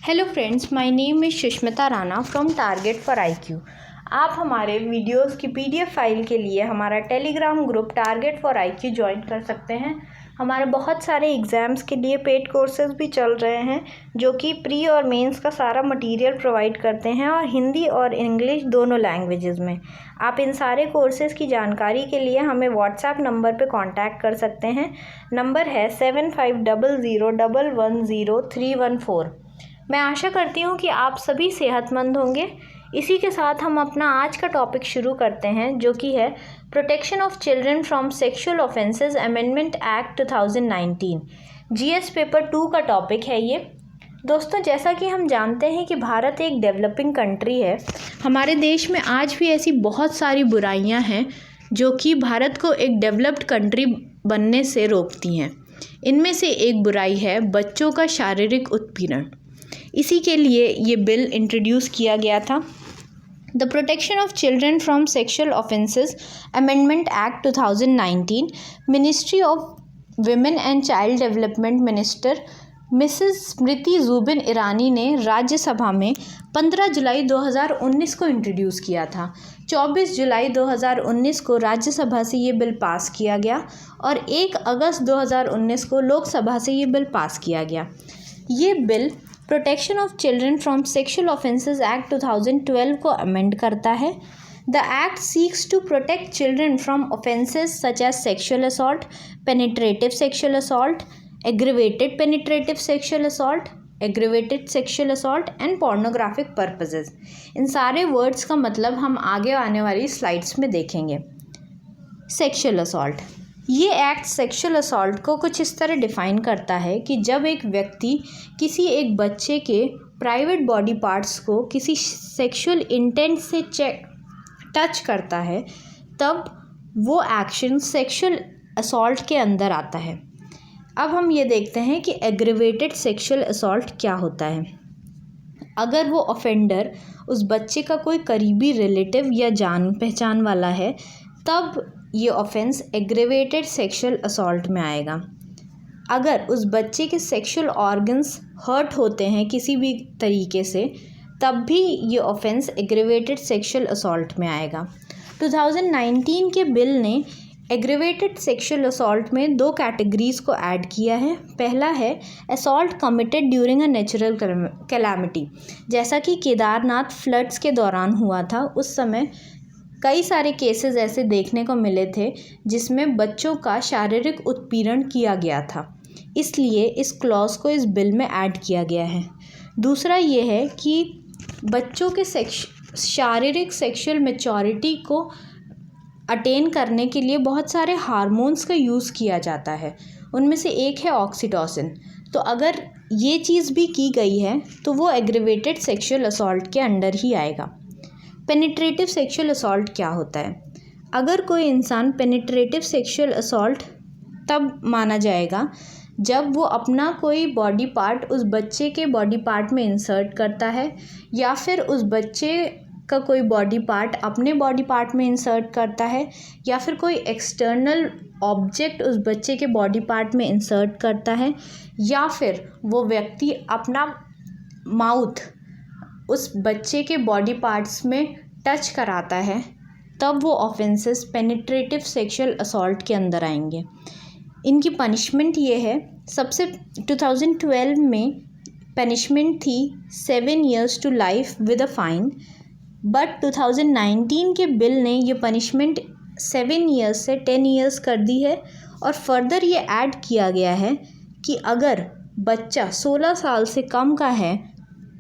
Hello friends, my name is Sushmita Rana from target for IQ। आप हमारे videos की PDF file के लिए हमारा Telegram group target for IQ join कर सकते हैं। हमारे बहुत सारे एग्ज़ाम्स के लिए पेड कोर्सेज भी चल रहे हैं जो कि प्री और मेंस का सारा मटेरियल प्रोवाइड करते हैं और हिंदी और इंग्लिश दोनों लैंग्वेजेस में। आप इन सारे कोर्सेज़ की जानकारी के लिए हमें व्हाट्सएप नंबर पे कांटेक्ट कर सकते हैं। नंबर है 7500110314। मैं आशा करती हूँ कि आप सभी सेहतमंद होंगे। इसी के साथ हम अपना आज का टॉपिक शुरू करते हैं जो कि है protection of children from sexual offences amendment act 2019। GS paper 2 का टॉपिक है ये। दोस्तों, जैसा कि हम जानते हैं कि भारत एक डेवलपिंग कंट्री है। हमारे देश में आज भी ऐसी बहुत सारी बुराइयां हैं जो कि भारत को एक डेवलप्ड कंट्री बनने से रोकती हैं। इनमें से एक बुराई है बच्चों का शारीरिक उत्पीड़न। इसी के लिए ये बिल इंट्रोड्यूस किया गया था। The protection of children from sexual offences amendment act 2019। Ministry of women and child development minister missus Smriti Zubin Irani ने राज्यसभा में 15 जुलाई 2019 को इंट्रोड्यूस किया था। 24 जुलाई 2019 को राज्यसभा से ये बिल पास किया गया और 1 अगस्त 2019 को लोकसभा से ये बिल पास किया गया। ये bill protection of children from sexual offences act 2012 को अमेंड करता है। The act seeks to protect children from offences such as sexual assault, penetrative sexual assault, aggravated penetrative sexual assault, aggravated sexual assault and pornographic purposes. इन सारे words का मतलब हम आगे आने वाली स्लाइड्स में देखेंगे। सेक्सुअल असॉल्ट, ये एक्ट सेक्सुअल असॉल्ट को कुछ इस तरह डिफ़ाइन करता है कि जब एक व्यक्ति किसी एक बच्चे के प्राइवेट बॉडी पार्ट्स को किसी सेक्सुअल इंटेंट से टच करता है तब वो एक्शन सेक्सुअल असॉल्ट के अंदर आता है। अब हम ये देखते हैं कि एग्रीवेटेड सेक्सुअल असॉल्ट क्या होता है। अगर वो ऑफेंडर उस बच्चे का कोई करीबी रिलेटिव या जान पहचान वाला है तब ये ऑफेंस एग्रीवेटेड सेक्सुअल असॉल्ट में आएगा। अगर उस बच्चे के सेक्सुअल ऑर्गन्स हर्ट होते हैं किसी भी तरीके से तब भी ये ऑफेंस एग्रीवेटेड सेक्सुअल असॉल्ट में आएगा। 2019 के बिल ने एग्रीवेटेड सेक्सुअल असॉल्ट में 2 कैटेगरीज को ऐड किया है। पहला है assault committed during a natural calamity. जैसा कि केदारनाथ फ्लड्स के दौरान हुआ था, उस समय कई सारे केसेस ऐसे देखने को मिले थे जिसमें बच्चों का शारीरिक उत्पीड़न किया गया था, इसलिए इस क्लॉज को इस बिल में ऐड किया गया है। दूसरा ये है कि बच्चों के शारीरिक सेक्सुअल मैच्योरिटी को अटेन करने के लिए बहुत सारे हार्मोन्स का यूज़ किया जाता है। उनमें से एक है ऑक्सीटोसिन। तो अगर ये चीज़ भी की गई है तो वो एग्रीवेटेड सेक्सुअल असॉल्ट के अंडर ही आएगा। पेनिट्रेटिव सेक्सुअल असॉल्ट क्या होता है? अगर कोई इंसान पेनिट्रेटिव सेक्सुअल असॉल्ट तब माना जाएगा जब वो अपना कोई बॉडी पार्ट उस बच्चे के बॉडी पार्ट में इंसर्ट करता है या फिर उस बच्चे का कोई बॉडी पार्ट अपने बॉडी पार्ट में इंसर्ट करता है या फिर कोई एक्सटर्नल ऑब्जेक्ट उस बच्चे के बॉडी पार्ट में इंसर्ट करता है या फिर वो व्यक्ति अपना माउथ उस बच्चे के बॉडी पार्ट्स में टच कराता है, तब वो ऑफेंसेस पेनिट्रेटिव सेक्सुअल असॉल्ट के अंदर आएंगे। इनकी पनिशमेंट ये है, सबसे 2012 में पनिशमेंट थी 7 years to life with a fine, but 2019 के बिल ने ये पनिशमेंट 7 years से 10 years कर दी है और फर्दर ये ऐड किया गया है कि अगर बच्चा 16 साल से कम का है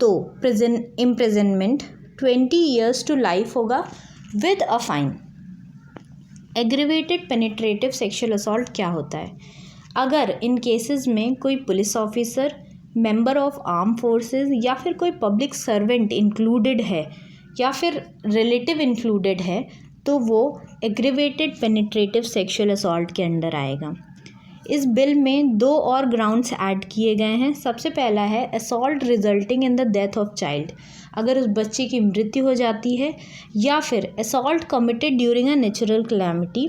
तो इम्प्रिजनमेंट 20 years to life होगा with a fine. Aggravated penetrative sexual assault क्या होता है? अगर इन केसेस में कोई police officer, member of arm forces या फिर कोई पब्लिक सर्वेंट इंक्लूडेड है या फिर रिलेटिव इंक्लूडेड है तो वो एग्रीवेटेड पेनिट्रेटिव सेक्सुअल असॉल्ट के अंडर आएगा। इस बिल में 2 और ग्राउंड्स ऐड किए गए हैं। सबसे पहला है assault resulting in the death of child. अगर उस बच्चे की मृत्यु हो जाती है या फिर assault committed during a natural calamity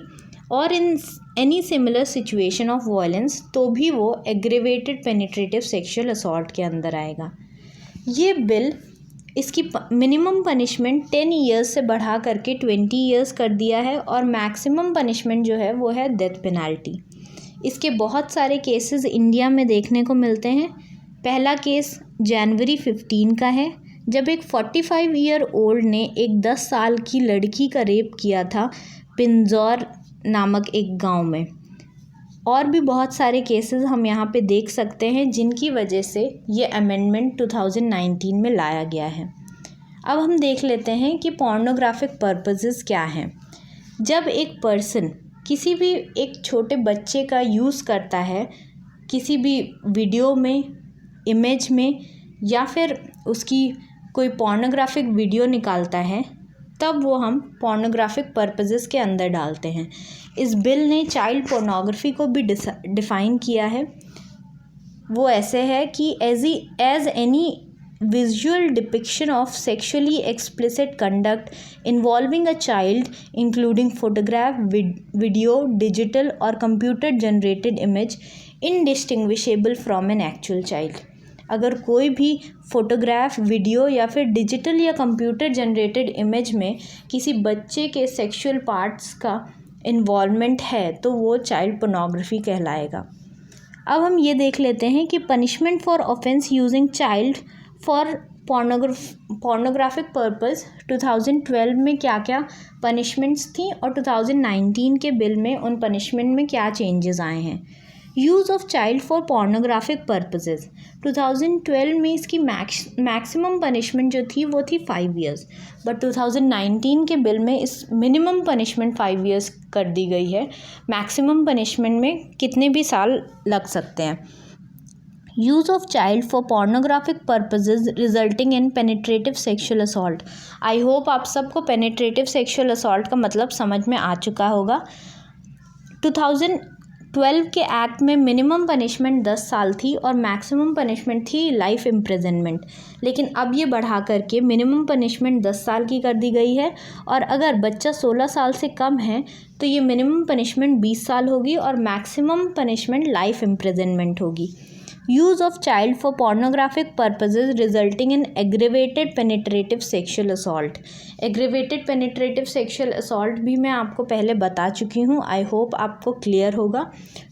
और in any similar situation of violence तो भी वो एग्रीवेटेड पेनिट्रेटिव सेक्सुअल असॉल्ट के अंदर आएगा। ये बिल इसकी मिनिमम पनिशमेंट 10 ईयर्स से बढ़ा करके 20 ईयर्स कर दिया है और मैक्सिमम पनिशमेंट जो है वो है डेथ पेनल्टी। इसके बहुत सारे केसेस इंडिया में देखने को मिलते हैं। पहला केस जनवरी 15 का है, जब एक 45 ईयर ओल्ड ने एक 10 साल की लड़की का रेप किया था पिंजौर नामक एक गांव में। और भी बहुत सारे केसेस हम यहाँ पे देख सकते हैं जिनकी वजह से ये अमेंडमेंट 2019 में लाया गया है। अब हम देख लेते हैं कि पोर्नोग्राफिक पर्पसेस क्या हैं। जब एक पर्सन किसी भी एक छोटे बच्चे का यूज़ करता है किसी भी वीडियो में, इमेज में, या फिर उसकी कोई पोर्नोग्राफिक वीडियो निकालता है, तब वो हम पोर्नोग्राफिक पर्पसेस के अंदर डालते हैं। इस बिल ने चाइल्ड पोर्नोग्राफी को भी डिफ़ाइन किया है। वो ऐसे है कि as any visual depiction of sexually explicit conduct involving a child including photograph, video, digital और computer generated image indistinguishable from an actual child. अगर कोई भी फ़ोटोग्राफ, वीडियो या फिर डिजिटल या कंप्यूटर जनरेटेड इमेज में किसी बच्चे के सेक्सुअल पार्ट्स का इन्वॉल्वमेंट है तो वो चाइल्ड पोर्नोग्राफी कहलाएगा। अब हम ये देख लेते हैं कि punishment for offence using child for pornographic purpose 2012 में क्या क्या पनिशमेंट्स थी और 2019 के बिल में उन पनिशमेंट में क्या चेंजेस आए हैं। Use of child for pornographic purposes 2012 में इसकी मैक्सिमम पनिशमेंट जो थी वो थी 5 ईयर्स, बट 2019 के बिल में इस मिनिमम पनिशमेंट 5 ईयर्स कर दी गई है। मैक्सिमम पनिशमेंट में कितने भी साल लग सकते हैं। Use of child for pornographic purposes resulting in penetrative sexual assault. I hope आप सबको पेनिट्रेटिव सेक्शुअल असॉल्ट का मतलब समझ में आ चुका होगा। 2012 के एक्ट में मिनिमम पनिशमेंट 10 साल थी और मैक्सिमम पनिशमेंट थी लाइफ इम्प्रिजनमेंट, लेकिन अब ये बढ़ा करके मिनिमम पनिशमेंट 10 साल की कर दी गई है और अगर बच्चा 16 साल से कम है तो ये मिनिमम पनिशमेंट 20 साल होगी और मैक्सिमम पनिशमेंट लाइफ इम्प्रिजनमेंट होगी। Use of child for pornographic purposes resulting in aggravated penetrative sexual assault. Aggravated penetrative sexual assault भी मैं आपको पहले बता चुकी हूँ, आई होप आपको क्लियर होगा।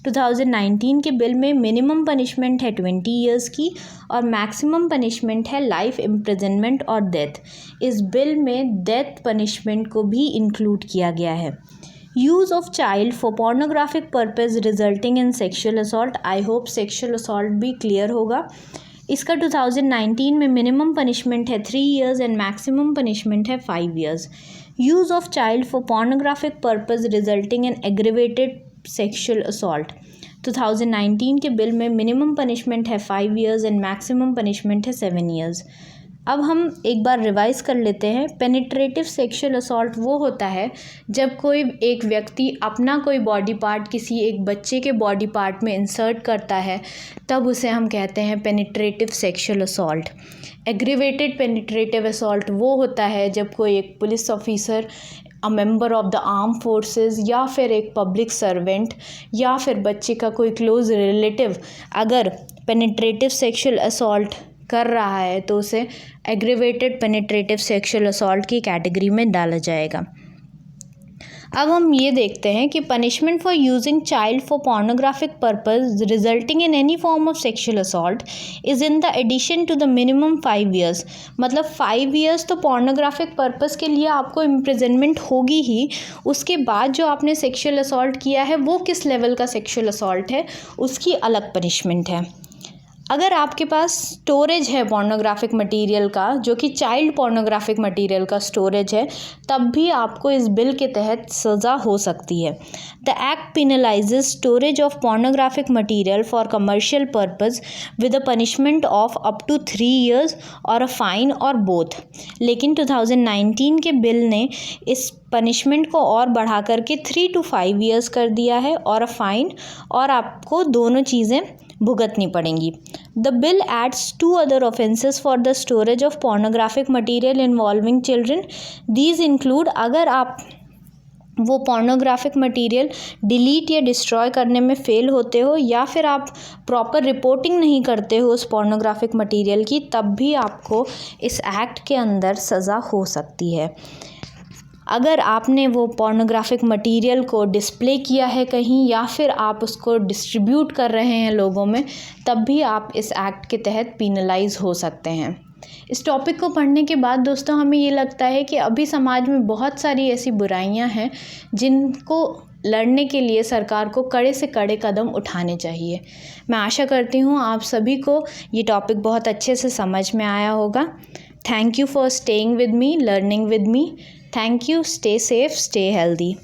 2019 के बिल में मिनिमम पनिशमेंट है 20 ईयर्स की और मैक्सिमम पनिशमेंट है लाइफ इम्प्रिजनमेंट और डेथ। इस बिल में डेथ पनिशमेंट को भी इंक्लूड किया गया है। Use of child for pornographic purpose resulting in sexual assault. I hope sexual assault भी क्लियर होगा। इसका 2019 में मिनिमम पनिशमेंट है 3 ईयर्स एंड मैक्सिमम पनिशमेंट है 5 years. Use of child for pornographic purpose resulting in aggravated sexual assault. 2019 के bill में minimum punishment है 5 years and maximum punishment है 7 ईयर्स। अब हम एक बार रिवाइज़ कर लेते हैं। पेनिट्रेटिव सेक्शुअल असॉल्ट वो होता है जब कोई एक व्यक्ति अपना कोई बॉडी पार्ट किसी एक बच्चे के बॉडी पार्ट में इंसर्ट करता है, तब उसे हम कहते हैं penetrative sexual assault. Aggravated penetrative assault वो होता है जब कोई एक police officer, a member of the arm forces या फिर एक पब्लिक सर्वेंट या फिर बच्चे का कोई क्लोज रिलेटिव अगर पेनिट्रेटिव सेक्शुअल असॉल्ट कर रहा है तो उसे एग्रीवेटेड पेनिट्रेटिव सेक्शुअल असॉल्ट की कैटेगरी में डाला जाएगा। अब हम ये देखते हैं कि punishment for using child for pornographic purpose resulting in any form of sexual assault is in the addition to the minimum 5 years. मतलब 5 ईयर्स तो पोर्नोग्राफिक पर्पस के लिए आपको इम्प्रिजनमेंट होगी ही, उसके बाद जो आपने सेक्शुअल असॉल्ट किया है वो किस लेवल का सेक्शुअल असॉल्ट है उसकी अलग पनिशमेंट है। अगर आपके पास स्टोरेज है पोर्नोग्राफिक मटेरियल का, जो कि चाइल्ड पोर्नोग्राफिक मटेरियल का स्टोरेज है, तब भी आपको इस बिल के तहत सज़ा हो सकती है। The act penalises storage of pornographic material for commercial purpose with a punishment of up to 3 years और अ फाइन और बोथ। लेकिन 2019 के बिल ने इस पनिशमेंट को और बढ़ा करके 3 to 5 ईयर्स कर दिया है और अ फाइन, और आपको दोनों चीज़ें भुगतनी पड़ेंगी। The bill adds 2 other offences for the storage of pornographic material involving children. These include, अगर आप वो पोर्नोग्राफिक मटेरियल डिलीट या डिस्ट्रॉय करने में फ़ेल होते हो, या फिर आप प्रॉपर रिपोर्टिंग नहीं करते हो उस पोर्नोग्राफिक मटेरियल की, तब भी आपको इस एक्ट के अंदर सज़ा हो सकती है। अगर आपने वो पोर्नोग्राफिक मटेरियल को डिस्प्ले किया है कहीं, या फिर आप उसको डिस्ट्रीब्यूट कर रहे हैं लोगों में, तब भी आप इस एक्ट के तहत पीनलाइज हो सकते हैं। इस टॉपिक को पढ़ने के बाद दोस्तों हमें ये लगता है कि अभी समाज में बहुत सारी ऐसी बुराइयां हैं जिनको लड़ने के लिए सरकार को कड़े से कड़े कदम उठाने चाहिए। मैं आशा करती हूँ आप सभी को ये टॉपिक बहुत अच्छे से समझ में आया होगा। Thank you for staying with me, learning with me. Thank you, stay safe, stay healthy.